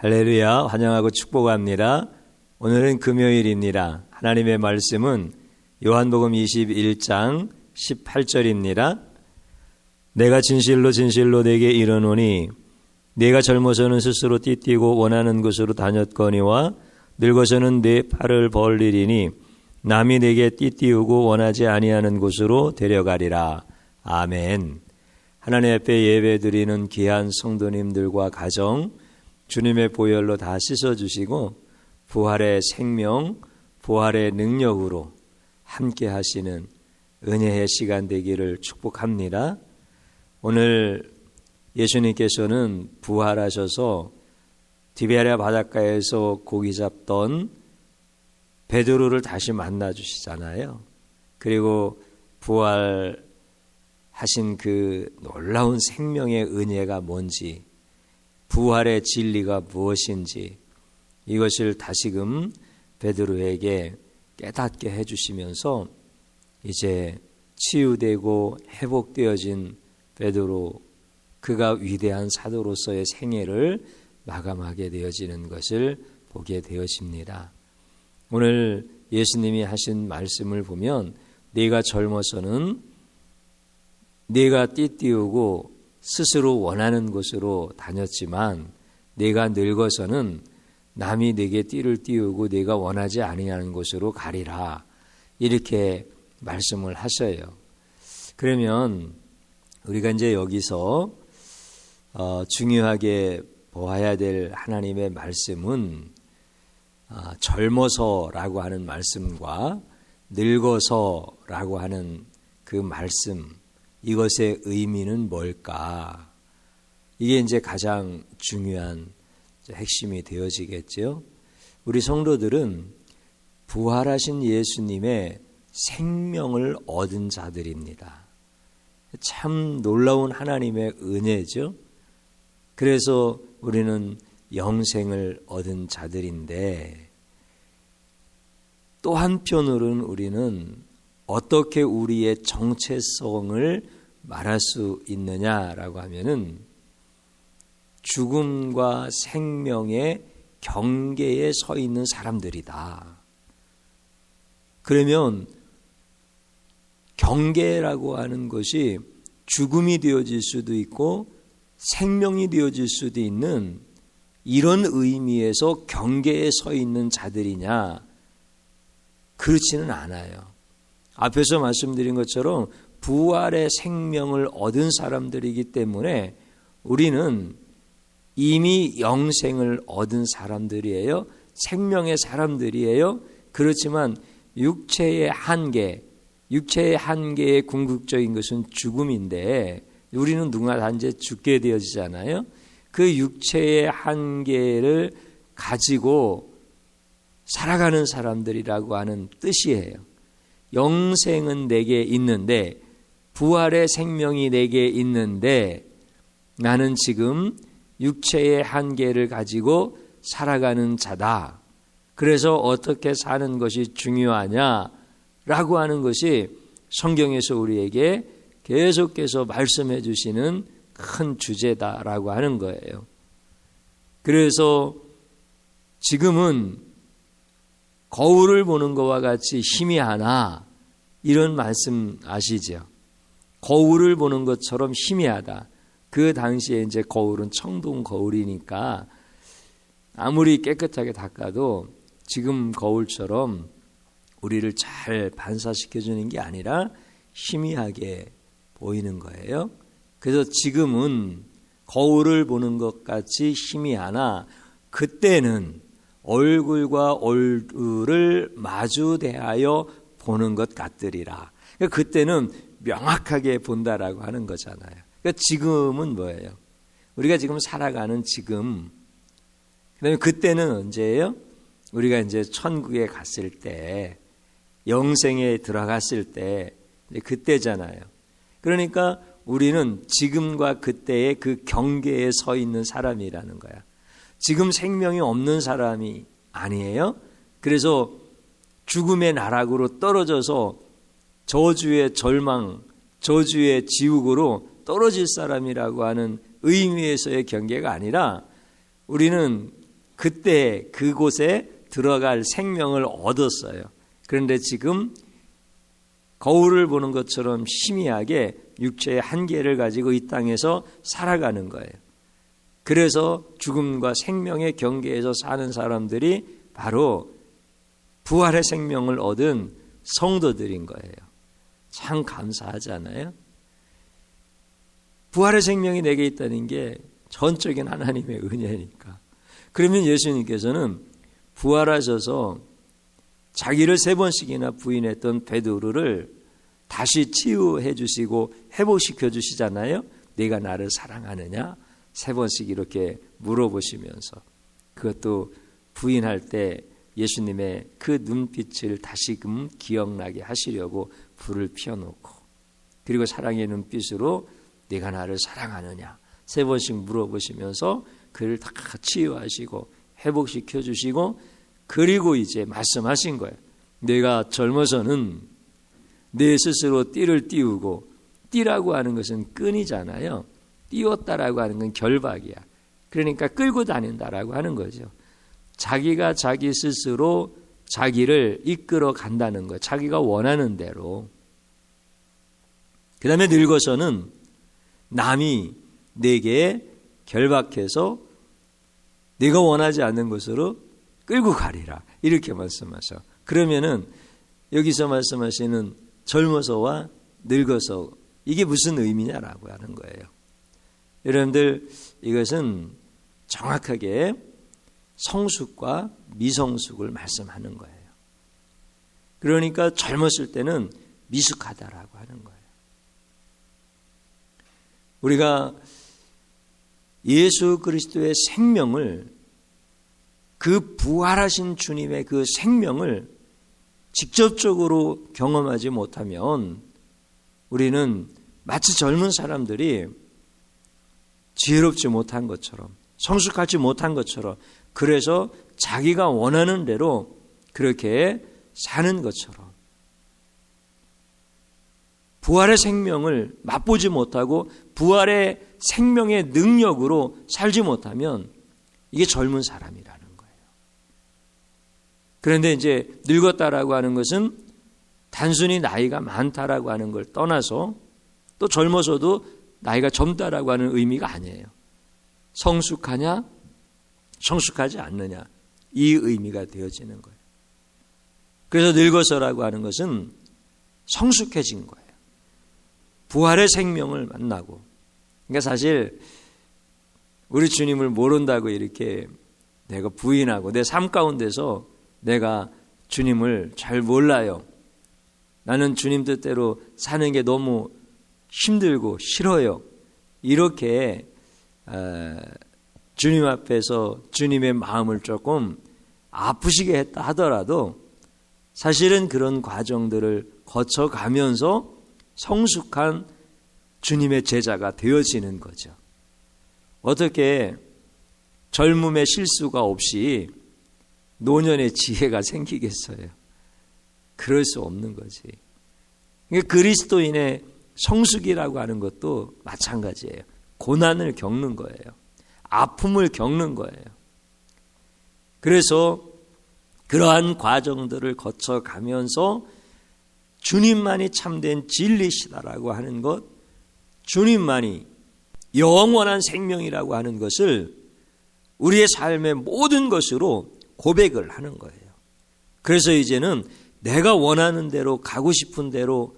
할렐루야, 환영하고 축복합니다. 오늘은 금요일입니다. 하나님의 말씀은 요한복음 21장 18절입니다. 내가 진실로 진실로 네게 이르노니 네가 젊어서는 스스로 띠띠고 원하는 곳으로 다녔거니와 늙어서는 네 팔을 벌리리니 남이 네게 띠띠우고 원하지 아니하는 곳으로 데려가리라. 아멘. 하나님 앞에 예배드리는 귀한 성도님들과 가정, 주님의 보혈로 다 씻어주시고 부활의 생명, 부활의 능력으로 함께 하시는 은혜의 시간 되기를 축복합니다. 오늘 예수님께서는 부활하셔서 디베랴 바닷가에서 고기 잡던 베드로를 다시 만나 주시잖아요. 그리고 부활하신 그 놀라운 생명의 은혜가 뭔지, 부활의 진리가 무엇인지 이것을 다시금 베드로에게 깨닫게 해주시면서 이제 치유되고 회복되어진 베드로, 그가 위대한 사도로서의 생애를 마감하게 되어지는 것을 보게 되어집니다. 오늘 예수님이 하신 말씀을 보면 네가 젊어서는 네가 띠띠우고 스스로 원하는 곳으로 다녔지만 네가 늙어서는 남이 네게 띠를 띠우고 네가 원하지 아니하는 곳으로 가리라, 이렇게 말씀을 하셔요. 그러면 우리가 이제 여기서 중요하게 보아야 될 하나님의 말씀은 젊어서라고 하는 말씀과 늙어서라고 하는 그 말씀, 이것의 의미는 뭘까? 이게 이제 가장 중요한 핵심이 되어지겠죠. 우리 성도들은 부활하신 예수님의 생명을 얻은 자들입니다. 참 놀라운 하나님의 은혜죠. 그래서 우리는 영생을 얻은 자들인데, 또 한편으로는 우리는 어떻게 우리의 정체성을 말할 수 있느냐라고 하면은 죽음과 생명의 경계에 서 있는 사람들이다. 그러면 경계라고 하는 것이 죽음이 되어질 수도 있고 생명이 되어질 수도 있는 이런 의미에서 경계에 서 있는 자들이냐? 그렇지는 않아요. 앞에서 말씀드린 것처럼 부활의 생명을 얻은 사람들이기 때문에 우리는 이미 영생을 얻은 사람들이에요. 생명의 사람들이에요. 그렇지만 육체의 한계의 궁극적인 것은 죽음인데 우리는 누구나 다 이제 죽게 되어지잖아요. 그 육체의 한계를 가지고 살아가는 사람들이라고 하는 뜻이에요. 영생은 내게 있는데, 부활의 생명이 내게 있는데 나는 지금 육체의 한계를 가지고 살아가는 자다. 그래서 어떻게 사는 것이 중요하냐라고 하는 것이 성경에서 우리에게 계속해서 말씀해 주시는 큰 주제다라고 하는 거예요. 그래서 지금은 거울을 보는 것과 같이 희미하나, 이런 말씀 아시죠? 거울을 보는 것처럼 희미하다. 그 당시에 이제 거울은 청동 거울이니까 아무리 깨끗하게 닦아도 지금 거울처럼 우리를 잘 반사시켜주는 게 아니라 희미하게 보이는 거예요. 그래서 지금은 거울을 보는 것 같이 희미하나 그때는 얼굴과 얼굴을 마주 대하여 보는 것 같으리라. 그때는 명확하게 본다라고 하는 거잖아요. 그러니까 지금은 뭐예요? 우리가 지금 살아가는 지금. 그다음에 그때는 언제예요? 우리가 이제 천국에 갔을 때, 영생에 들어갔을 때, 그때잖아요. 그러니까 우리는 지금과 그때의 그 경계에 서 있는 사람이라는 거야. 지금 생명이 없는 사람이 아니에요. 그래서 죽음의 나락으로 떨어져서 저주의 절망, 저주의 지옥으로 떨어질 사람이라고 하는 의미에서의 경계가 아니라 우리는 그때 그곳에 들어갈 생명을 얻었어요. 그런데 지금 거울을 보는 것처럼 희미하게 육체의 한계를 가지고 이 땅에서 살아가는 거예요. 그래서 죽음과 생명의 경계에서 사는 사람들이 바로 부활의 생명을 얻은 성도들인 거예요. 참 감사하잖아요. 부활의 생명이 내게 있다는 게 전적인 하나님의 은혜니까. 그러면 예수님께서는 부활하셔서 자기를 3번씩이나 부인했던 베드로를 다시 치유해 주시고 회복시켜 주시잖아요. 네가 나를 사랑하느냐? 3번씩 이렇게 물어보시면서, 그것도 부인할 때 예수님의 그 눈빛을 다시금 기억나게 하시려고 불을 피워놓고, 그리고 사랑의 눈빛으로 네가 나를 사랑하느냐 3번씩 물어보시면서 그를 다 치유하시고 회복시켜 주시고, 그리고 이제 말씀하신 거예요. 내가 젊어서는 내 스스로 띠를 띄우고, 띠라고 하는 것은 끈이잖아요. 띄웠다라고 하는 건 결박이야. 그러니까 끌고 다닌다라고 하는 거죠. 자기가 자기 스스로 자기를 이끌어 간다는 거예요. 자기가 원하는 대로. 그 다음에 늙어서는 남이 내게 결박해서 내가 원하지 않는 곳으로 끌고 가리라, 이렇게 말씀하셔. 그러면은 여기서 말씀하시는 젊어서와 늙어서, 이게 무슨 의미냐라고 하는 거예요. 여러분들, 이것은 정확하게 성숙과 미성숙을 말씀하는 거예요. 그러니까 젊었을 때는 미숙하다라고 하는 거예요. 우리가 예수 그리스도의 생명을, 그 부활하신 주님의 그 생명을 직접적으로 경험하지 못하면 우리는 마치 젊은 사람들이 지혜롭지 못한 것처럼, 성숙하지 못한 것처럼, 그래서 자기가 원하는 대로 그렇게 사는 것처럼, 부활의 생명을 맛보지 못하고 부활의 생명의 능력으로 살지 못하면 이게 젊은 사람이라는 거예요. 그런데 이제 늙었다라고 하는 것은 단순히 나이가 많다라고 하는 걸 떠나서, 또 젊어서도 나이가 젊다라고 하는 의미가 아니에요. 성숙하냐, 성숙하지 않느냐, 이 의미가 되어지는 거예요. 그래서 늙어서라고 하는 것은 성숙해진 거예요. 부활의 생명을 만나고. 그러니까 사실 우리 주님을 모른다고 이렇게 내가 부인하고, 내 삶 가운데서 내가 주님을 잘 몰라요, 나는 주님 뜻대로 사는 게 너무 힘들고 싫어요, 이렇게 주님 앞에서 주님의 마음을 조금 아프시게 했다 하더라도 사실은 그런 과정들을 거쳐가면서 성숙한 주님의 제자가 되어지는 거죠. 어떻게 젊음의 실수가 없이 노년의 지혜가 생기겠어요? 그럴 수 없는 거지. 그러니까 그리스도인의 성숙이라고 하는 것도 마찬가지예요. 고난을 겪는 거예요. 아픔을 겪는 거예요. 그래서 그러한 과정들을 거쳐가면서 주님만이 참된 진리시다라고 하는 것, 주님만이 영원한 생명이라고 하는 것을 우리의 삶의 모든 것으로 고백을 하는 거예요. 그래서 이제는 내가 원하는 대로, 가고 싶은 대로,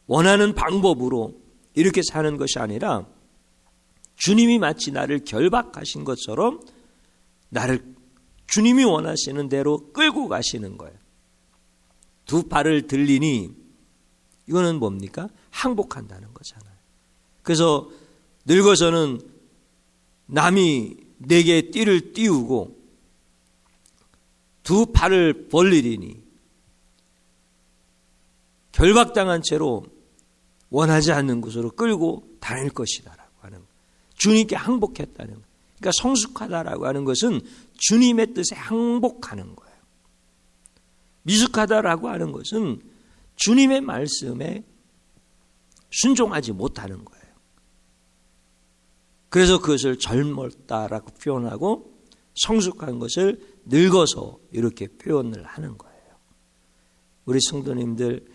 원하는 방법으로 이렇게 사는 것이 아니라 주님이 마치 나를 결박하신 것처럼 나를 주님이 원하시는 대로 끌고 가시는 거예요. 두 발을 들리니 이거는 뭡니까? 항복한다는 거잖아요. 그래서 늙어서는 남이 내게 띠를 띄우고 두 발을 벌리리니 결박당한 채로 원하지 않는 곳으로 끌고 다닐 것이다라고 하는, 주님께 항복했다는 거예요. 그러니까 성숙하다라고 하는 것은 주님의 뜻에 항복하는 거예요. 미숙하다라고 하는 것은 주님의 말씀에 순종하지 못하는 거예요. 그래서 그것을 젊었다라고 표현하고 성숙한 것을 늙어서 이렇게 표현을 하는 거예요. 우리 성도님들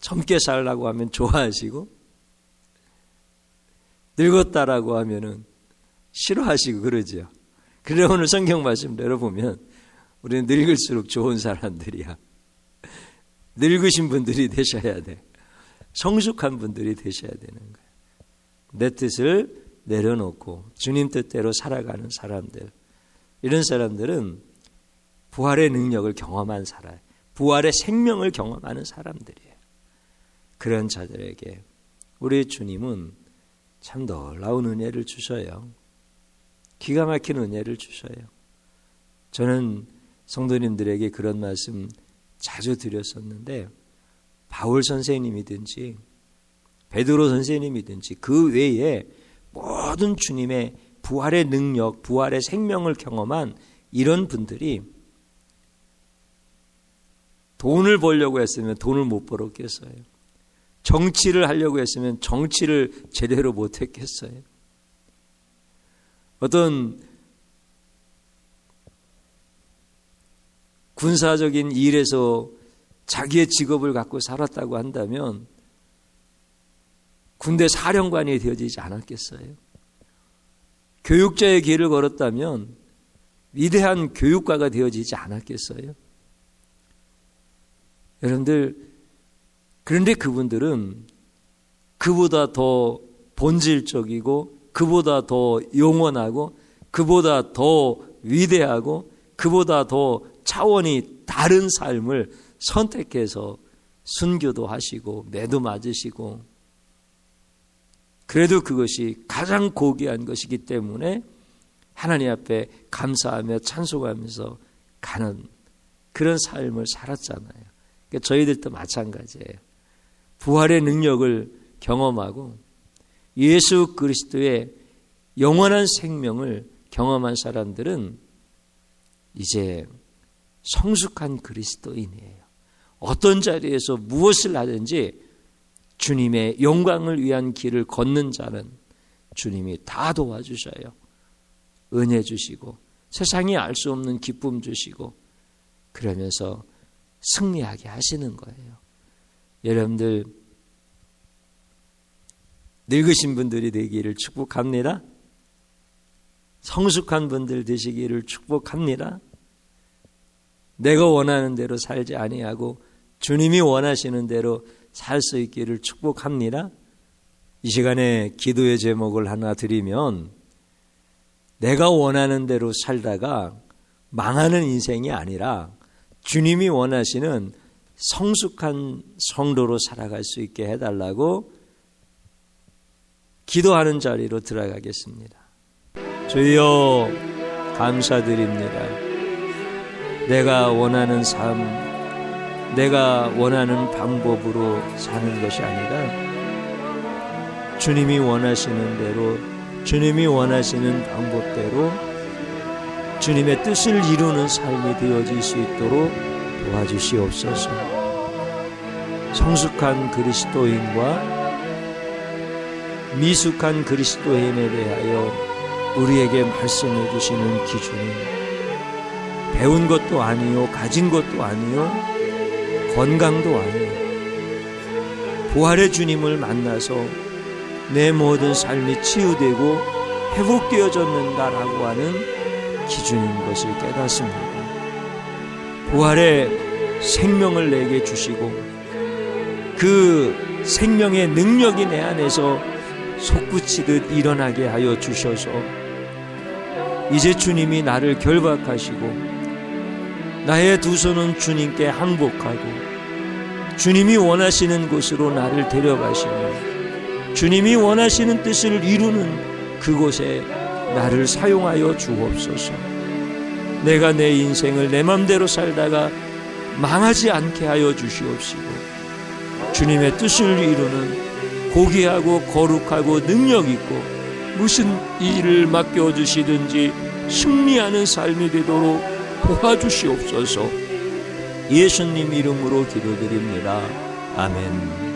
젊게 살라고 하면 좋아하시고 늙었다라고 하면은 싫어하시고 그러죠. 그래 오늘 성경 말씀대로 보면 우리는 늙을수록 좋은 사람들이야. 늙으신 분들이 되셔야 돼. 성숙한 분들이 되셔야 되는 거예요. 내 뜻을 내려놓고 주님 뜻대로 살아가는 사람들, 이런 사람들은 부활의 능력을 경험한 사람, 부활의 생명을 경험하는 사람들이에요. 그런 자들에게 우리 주님은 참 놀라운 은혜를 주셔요. 기가 막힌 은혜를 주셔요. 저는 성도님들에게 그런 말씀 자주 드렸었는데, 바울 선생님이든지 베드로 선생님이든지 그 외에 모든 주님의 부활의 능력, 부활의 생명을 경험한 이런 분들이 돈을 벌려고 했으면 돈을 못 벌었겠어요. 정치를 하려고 했으면 정치를 제대로 못 했겠어요. 어떤 군사적인 일에서 자기의 직업을 갖고 살았다고 한다면 군대 사령관이 되어지지 않았겠어요. 교육자의 길을 걸었다면 위대한 교육가가 되어지지 않았겠어요. 여러분들, 그런데 그분들은 그보다 더 본질적이고 그보다 더 영원하고 그보다 더 위대하고 그보다 더 차원이 다른 삶을 선택해서 순교도 하시고 매도 맞으시고, 그래도 그것이 가장 고귀한 것이기 때문에 하나님 앞에 감사하며 찬송하면서 가는 그런 삶을 살았잖아요. 그러니까 저희들도 마찬가지예요. 부활의 능력을 경험하고 예수 그리스도의 영원한 생명을 경험한 사람들은 이제 성숙한 그리스도인이에요. 어떤 자리에서 무엇을 하든지 주님의 영광을 위한 길을 걷는 자는 주님이 다 도와주셔요. 은혜 주시고 세상이 알 수 없는 기쁨 주시고 그러면서 승리하게 하시는 거예요. 여러분들, 늙으신 분들이 되기를 축복합니다. 성숙한 분들 되시기를 축복합니다. 내가 원하는 대로 살지 아니하고 주님이 원하시는 대로 살 수 있기를 축복합니다. 이 시간에 기도의 제목을 하나 드리면, 내가 원하는 대로 살다가 망하는 인생이 아니라 주님이 원하시는 성숙한 성도로 살아갈 수 있게 해달라고 기도하는 자리로 들어가겠습니다. 주여 감사드립니다. 내가 원하는 삶, 내가 원하는 방법으로 사는 것이 아니라 주님이 원하시는 대로, 주님이 원하시는 방법대로 주님의 뜻을 이루는 삶이 되어질 수 있도록 도와주시옵소서. 성숙한 그리스도인과 미숙한 그리스도인에 대하여 우리에게 말씀해 주시는 기준은 배운 것도 아니요, 가진 것도 아니요, 건강도 아니요, 부활의 주님을 만나서 내 모든 삶이 치유되고 회복되어졌는가라고 하는 기준인 것을 깨닫습니다. 부활의 생명을 내게 주시고 그 생명의 능력이 내 안에서 솟구치듯 일어나게 하여 주셔서 이제 주님이 나를 결박하시고 나의 두 손은 주님께 항복하고 주님이 원하시는 곳으로 나를 데려가시며 주님이 원하시는 뜻을 이루는 그곳에 나를 사용하여 주옵소서. 내가 내 인생을 내 맘대로 살다가 망하지 않게 하여 주시옵시고 주님의 뜻을 이루는 고귀하고 거룩하고 능력 있고 무슨 일을 맡겨주시든지 승리하는 삶이 되도록 도와주시옵소서. 예수님 이름으로 기도드립니다. 아멘.